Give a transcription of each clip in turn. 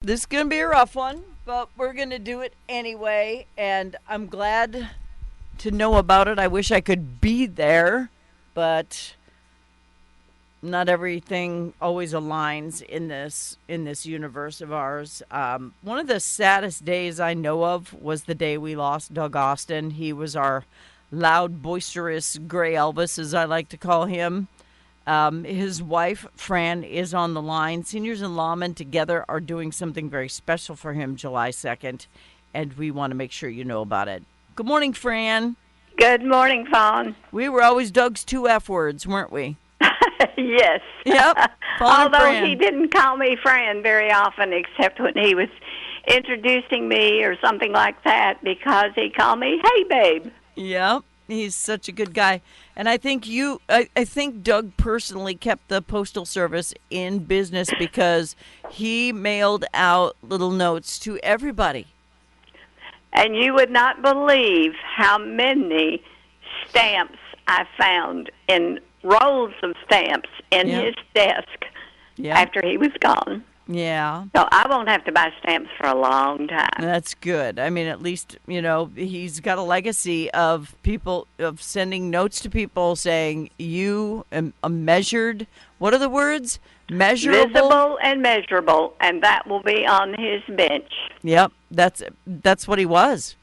This is going to be a rough one, but we're going to do it anyway. And I'm glad to know about it. I wish I could be there, but not everything always aligns in this universe of ours. One of the saddest days I know of was the day we lost Doug Austin. He was our loud, boisterous Gray Elvis, as I like to call him. His wife, Fran, is on the line. Seniors and Lawmen Together are doing something very special for him July 2nd, and we want to make sure you know about it. Good morning, Fran. Good morning, Fawn. We were always Doug's two F words, weren't we? Yes. Yep. Fawn and Although Fran. he didn't call me Fran very often, except when he was introducing me or something like that, because he called me, "Hey, babe." Yep. He's such a good guy. And I think I think Doug personally kept the Postal Service in business because he mailed out little notes to everybody. And you would not believe how many stamps I found in rolls of stamps in his desk after he was gone. Yeah. So I won't have to buy stamps for a long time. That's good. I mean, at least, he's got a legacy of people, of sending notes to people saying you a measured, what are the words? Measurable. Visible and measurable, and that will be on his bench. Yep. That's what he was.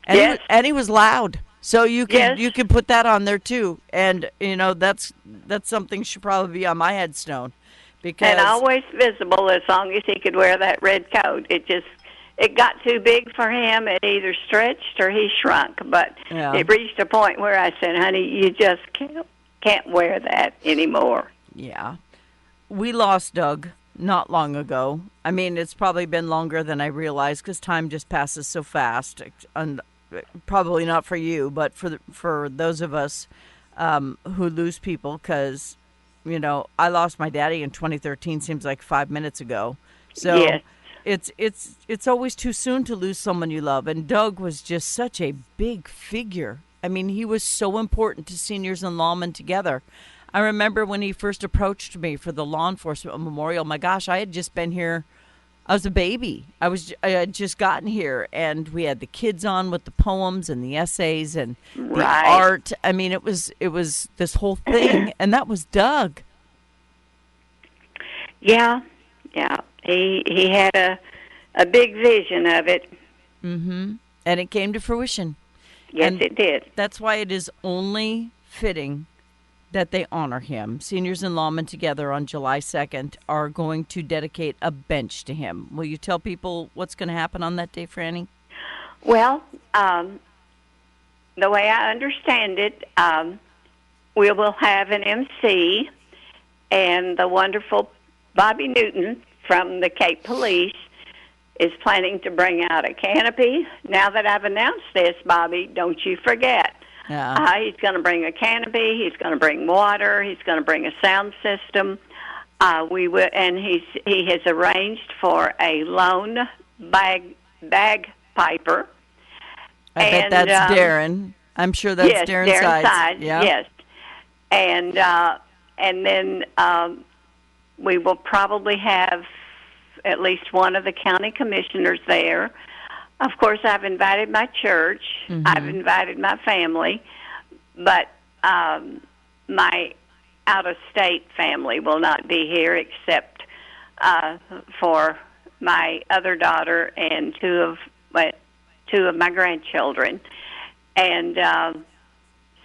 And yes. He was loud. So you can put that on there too. And, that's something should probably be on my headstone. And always visible as long as he could wear that red coat. It got too big for him. It either stretched or he shrunk. But it reached a point where I said, honey, you just can't wear that anymore. Yeah. We lost Doug not long ago. I mean, it's probably been longer than I realized because time just passes so fast. And probably not for you, but for those of us who lose people because... I lost my daddy in 2013. Seems like 5 minutes ago. So it's always too soon to lose someone you love. And Doug was just such a big figure. I mean, he was so important to Seniors and Lawmen Together. I remember when he first approached me for the law enforcement memorial. My gosh, I had just been here. I was a baby. I had just gotten here, and we had the kids on with the poems and the essays and the art. I mean, it was this whole thing, and that was Doug. Yeah. He had a big vision of it. Mm-hmm. And it came to fruition. Yes, it did. That's why it is only fitting that they honor him. Seniors and Lawmen Together on July 2nd are going to dedicate a bench to him. Will you tell people what's going to happen on that day, Franny? Well, the way I understand it, we will have an MC, and the wonderful Bobby Newton from the Cape Police is planning to bring out a canopy. Now that I've announced this, Bobby, don't you forget. Yeah. He's going to bring a canopy. He's going to bring water. He's going to bring a sound system. And he has arranged for a lone bagpiper. I bet that's Darren. I'm sure that's Darren's side. Yeah. Yes. And then we will probably have at least one of the county commissioners there. Of course, I've invited my church. Mm-hmm. I've invited my family, but my out-of-state family will not be here except for my other daughter and two of my grandchildren. And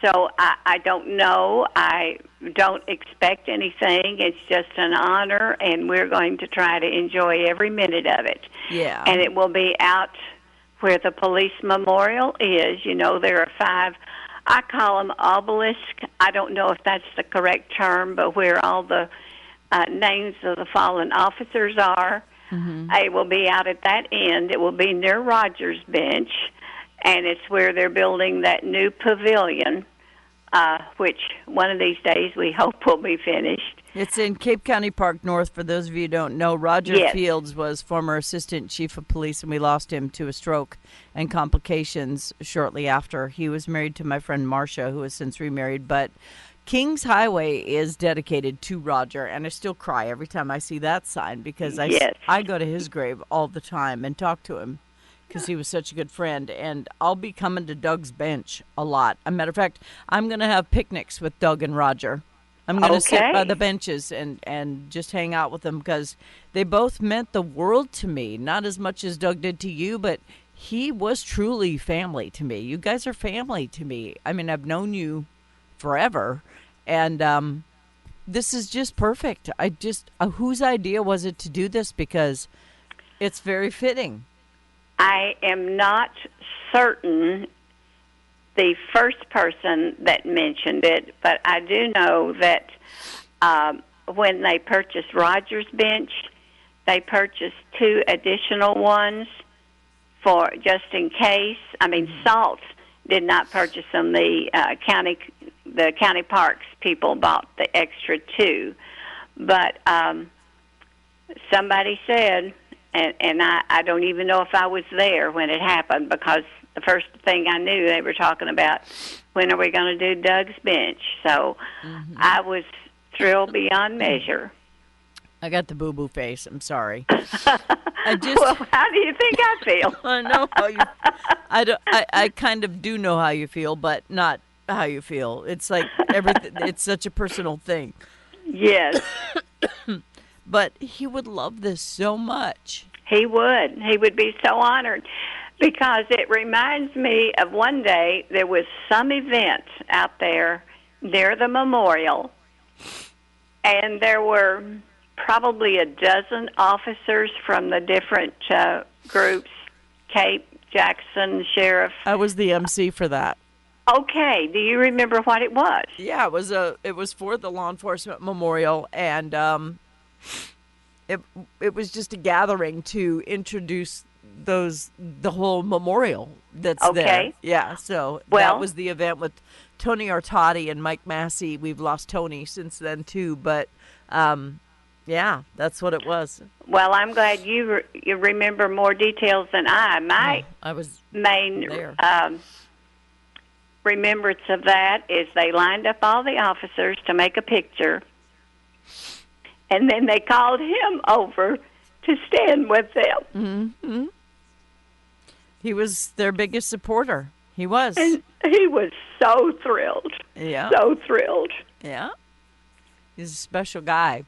so I don't know. I don't expect anything. It's just an honor, and we're going to try to enjoy every minute of it. Yeah. And it will be out where the police memorial is. There are 5, I call them obelisks. I don't know if that's the correct term, but where all the names of the fallen officers are. Mm-hmm. It will be out at that end. It will be near Rogers Bench, and it's where they're building that new pavilion, which one of these days we hope will be finished. It's in Cape County Park North. For those of you who don't know, Roger Fields was former assistant chief of police, and we lost him to a stroke and complications shortly after. He was married to my friend Marcia, who has since remarried. But Kings Highway is dedicated to Roger, and I still cry every time I see that sign because Yes. I go to his grave all the time and talk to him because he was such a good friend. And I'll be coming to Doug's bench a lot. As a matter of fact, I'm going to have picnics with Doug and Roger. I'm going to sit by Okay. the benches and just hang out with them because they both meant the world to me. Not as much as Doug did to you, but he was truly family to me. You guys are family to me. I mean, I've known you forever, and this is just perfect. I just whose idea was it to do this? Because it's very fitting. I am not certain the first person that mentioned it, but I do know that when they purchased Roger's bench, they purchased 2 additional ones for just in case. I mean, Salt did not purchase them. The county parks people bought the extra 2, but somebody said, and I don't even know if I was there when it happened because the first thing I knew they were talking about when are we going to do Doug's bench. So I was thrilled beyond measure. I got the boo-boo face. I'm sorry. I just Well, how do you think I feel? I know how you. I don't. I kind of do know how you feel, but not how you feel. It's like everything. It's such a personal thing. Yes, But he would love this so much. he would. He would be so honored because it reminds me of one day there was some event out there near the memorial, and there were probably a dozen officers from the different groups, Cape, Jackson, Sheriff. I was the MC for that. Okay, do you remember what it was? Yeah, it was for the law enforcement memorial, and it was just a gathering to introduce the whole memorial that's there. Okay. Yeah, so Well- that was the event with Tony Artati and Mike Massey. We've lost Tony since then too, but yeah, that's what it was. Well, I'm glad you remember more details than I. My I was main there. remembrance of that is they lined up all the officers to make a picture, and then they called him over to stand with them. Mm-hmm. He was their biggest supporter. He was. And he was so thrilled. Yeah. So thrilled. Yeah. He's a special guy.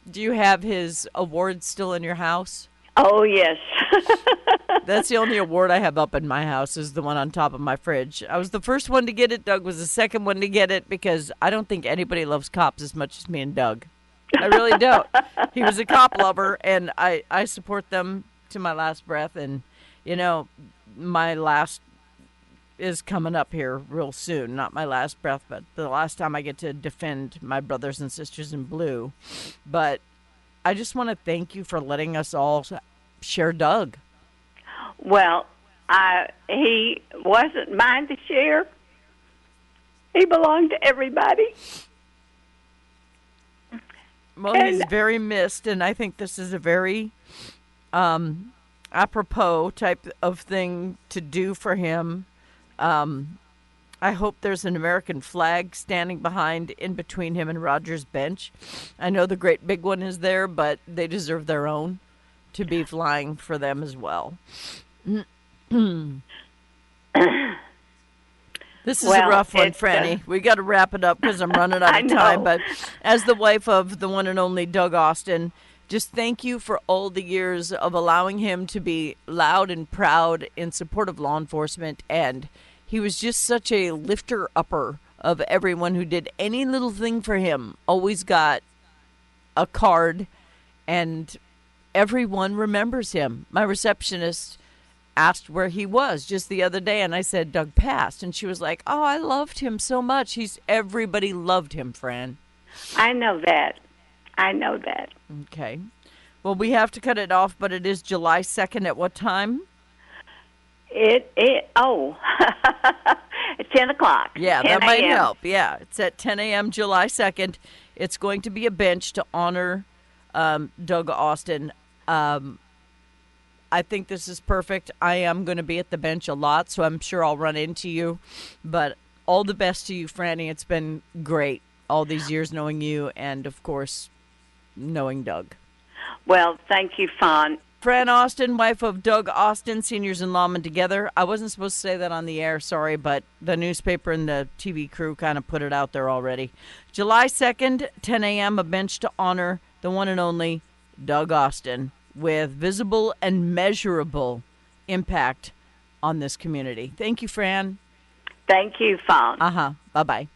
Do you have his award still in your house? Oh, yes. That's the only award I have up in my house is the one on top of my fridge. I was the first one to get it. Doug was the second one to get it because I don't think anybody loves cops as much as me and Doug. I really don't. He was a cop lover, and I support them to my last breath. And, you know, my last is coming up here real soon. Not my last breath, but the last time I get to defend my brothers and sisters in blue. But I just want to thank you for letting us all share Doug. Well, he wasn't mine to share. He belonged to everybody. Well, he's very missed, and I think this is a very apropos type of thing to do for him. I hope there's an American flag standing behind in between him and Roger's bench. I know the great big one is there, but they deserve their own to be flying for them as well. This is a rough one, Franny. We got to wrap it up because I'm running out of time. But as the wife of the one and only Doug Austin, just thank you for all the years of allowing him to be loud and proud in support of law enforcement. And he was just such a lifter-upper of everyone who did any little thing for him. Always got a card, and everyone remembers him. My receptionist asked where he was just the other day, and I said Doug passed, and she was like, "Oh, I loved him so much. Everybody loved him, Fran." I know that. Okay. Well, we have to cut it off, but it is July 2nd at what time? At 10 o'clock. Yeah, 10 that might a.m. help. Yeah, it's at 10 a.m. July 2nd. It's going to be a bench to honor Doug Austin. I think this is perfect. I am going to be at the bench a lot, so I'm sure I'll run into you. But all the best to you, Franny. It's been great all these years knowing you and, of course, knowing Doug. Well, thank you, Fawn. Fran Austin, wife of Doug Austin, seniors in Lawmen Together. I wasn't supposed to say that on the air, sorry, but the newspaper and the TV crew kind of put it out there already. July 2nd, 10 a.m., a bench to honor the one and only Doug Austin with visible and measurable impact on this community. Thank you, Fran. Thank you, Fawn. Bye-bye.